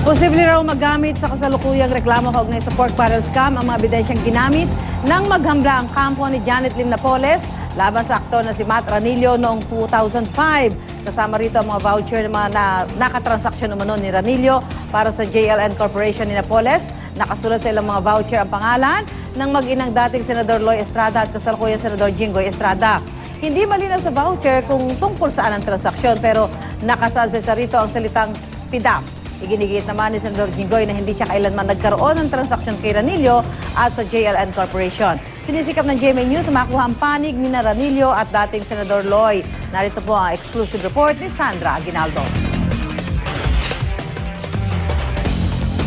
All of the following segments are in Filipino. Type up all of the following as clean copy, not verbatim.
Posible raw magamit sa kasalukuyang reklamo kaugnay sa pork barrel scam ang mga ebidensyang ginamit nang maghambla ang kampo ni Janet Lim Napoles laban sa aktor na si Matt Ranillo noong 2005. Kasama rito ang mga voucher ng mga nakatransaksyon umano ni Ranillo para sa JLN Corporation ni Napoles. Nakasulat sa ilang mga voucher ang pangalan ng mag-inang dating Senador Loy Estrada at kasalukuyang Senador Jinggoy Estrada. Hindi malinaw sa voucher kung tungkol saan ang transaksyon pero nakasaad sa rito ang salitang PDAF. Iginigit naman ni Senador Jinggoy na hindi siya kailanman nagkaroon ng transaksyon kay Ranillo at sa JLN Corporation. Sinisikap ng GMA News na makuha ang panig ni Ranillo at dating Senador Loy. Narito po ang exclusive report ni Sandra Aguinaldo.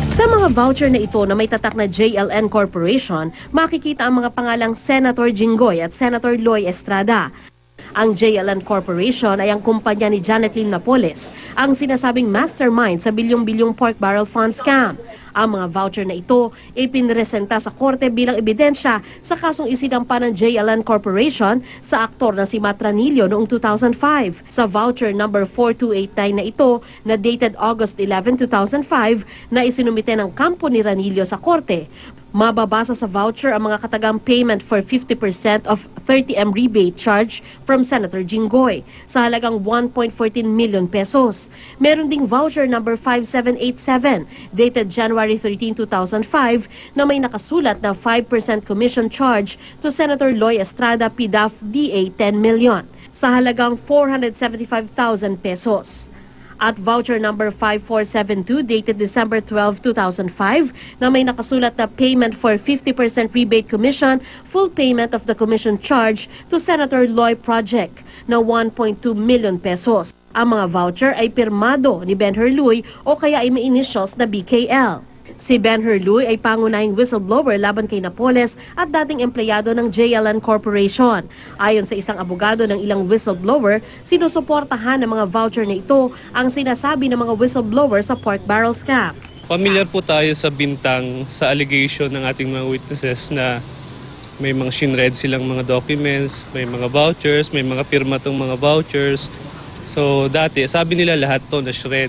Sa mga voucher na ito na may tatak na JLN Corporation, makikita ang mga pangalang Senator Jinggoy at Senator Loy Estrada. Ang JLN Corporation ay ang kumpanya ni Janet Lim Napoles, ang sinasabing mastermind sa bilyong-bilyong pork barrel fund scam. Ang mga voucher na ito ay pinresenta sa korte bilang ebidensya sa kasong isinampa ng JLN Corporation sa aktor na si Matt Ranillo noong 2005. Sa voucher number 4289 na ito, na dated August 11, 2005, na isinumite ng kampo ni Ranillo sa korte. Mababasa sa voucher ang mga katagang payment for 50% of 30M rebate charge from Senator Jinggoy sa halagang 1.14 million pesos. Meron ding voucher number 5787 dated January 13, 2005 na may nakasulat na 5% commission charge to Senator Loy Estrada PDAF DA 10 million sa halagang 475,000 pesos. At voucher number 5472 dated December 12, 2005 na may nakasulat na payment for 50% rebate commission, full payment of the commission charge to Senator Loy Project na 1.2 million pesos. Ang mga voucher ay pirmado ni Ben Herluy o kaya ay may initials na BKL. Si Ben Herluy ay pangunahing whistleblower laban kay Napoles at dating empleyado ng JLN Corporation. Ayon sa isang abogado ng ilang whistleblower, sinusuportahan ng mga voucher na ito ang sinasabi ng mga whistleblower sa pork barrel scam. Pamilyar po tayo sa bintang, sa allegation ng ating mga witnesses na may mga shinread silang mga documents, may mga vouchers, may mga pirma tong mga vouchers. So dati, sabi nila lahat to na shred.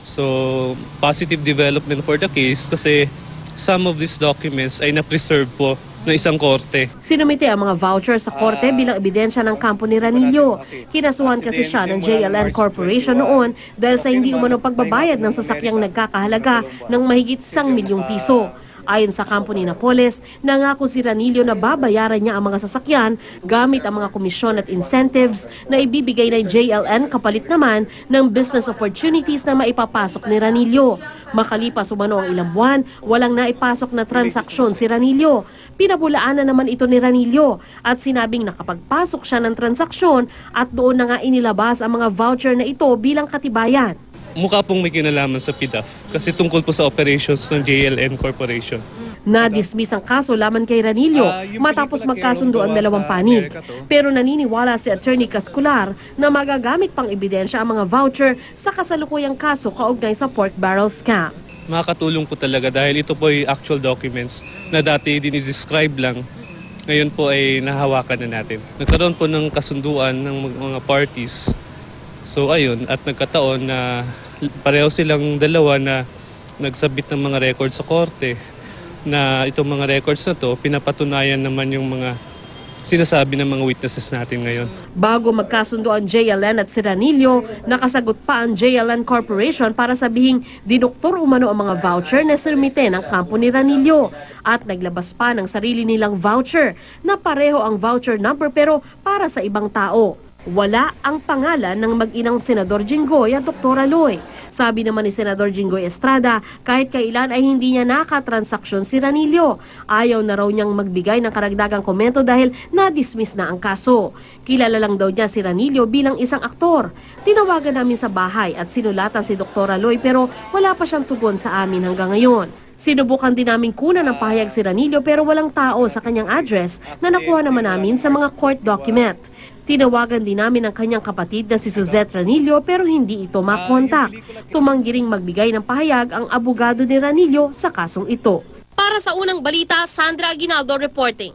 So, positive development for the case kasi some of these documents ay na-preserve po ng isang korte. Sinumite ang mga voucher sa korte bilang ebidensya ng kampo ni Ranillo. Kinasuhan kasi siya ng JLN Corporation noon dahil sa hindi umano pagbabayad ng sasakyang nagkakahalaga ng mahigit 1 milyong piso. Ayon sa kampo ni Napoles, nangako si Ranillo na babayaran niya ang mga sasakyan gamit ang mga komisyon at incentives na ibibigay ng JLN kapalit naman ng business opportunities na maipapasok ni Ranillo. Makalipas umano ang ilang buwan, walang naipasok na transaksyon si Ranillo. Pinabulaanan naman ito ni Ranillo at sinabing nakapagpasok siya ng transaksyon at doon na nga inilabas ang mga voucher na ito bilang katibayan. Mukha pong may kinalaman sa PDAF kasi tungkol po sa operations ng JLN Corporation. Na-dismiss ang kaso laban kay Ranillo matapos magkasundo ang dalawang panig. Pero naniniwala si Attorney Cascular na magagamit pang ebidensya ang mga voucher sa kasalukuyang kaso kaugnay sa pork barrel scam. Makakatulong po talaga dahil ito po ay actual documents na dati dinidescribe lang. Ngayon po ay nahawakan na natin. Nagkaroon po ng kasunduan ng mga parties. So ayun, at nagkataon na pareho silang dalawa na nagsabit ng mga records sa korte na itong mga records na to, pinapatunayan naman yung mga sinasabi ng mga witnesses natin ngayon. Bago magkasundo ang JLN at si Ranillo, nakasagot pa ang JLN Corporation para sabihing dinuktor umano ang mga voucher na sinumite ng kampo ni Ranillo at naglabas pa ng sarili nilang voucher na pareho ang voucher number pero para sa ibang tao. Wala ang pangalan ng mag-inang Senador Jinggoy at Dr. Loy. Sabi naman ni Senador Jinggoy Estrada, kahit kailan ay hindi niya nakatransaksyon si Ranillo. Ayaw na raw niyang magbigay ng karagdagang komento dahil na-dismiss na ang kaso. Kilala lang daw niya si Ranillo bilang isang aktor. Tinawagan namin sa bahay at sinulatan si Dr. Loy pero wala pa siyang tugon sa amin hanggang ngayon. Sinubukan din namin kunan ng pahayag si Ranillo pero walang tao sa kanyang address na nakuha naman namin sa mga court document. Tinawagan din namin ang kanyang kapatid na si Suzette Ranillo pero hindi ito makontak. Tumanggi ring magbigay ng pahayag ang abogado ni Ranillo sa kasong ito. Para sa unang balita, Sandra Aguinaldo reporting.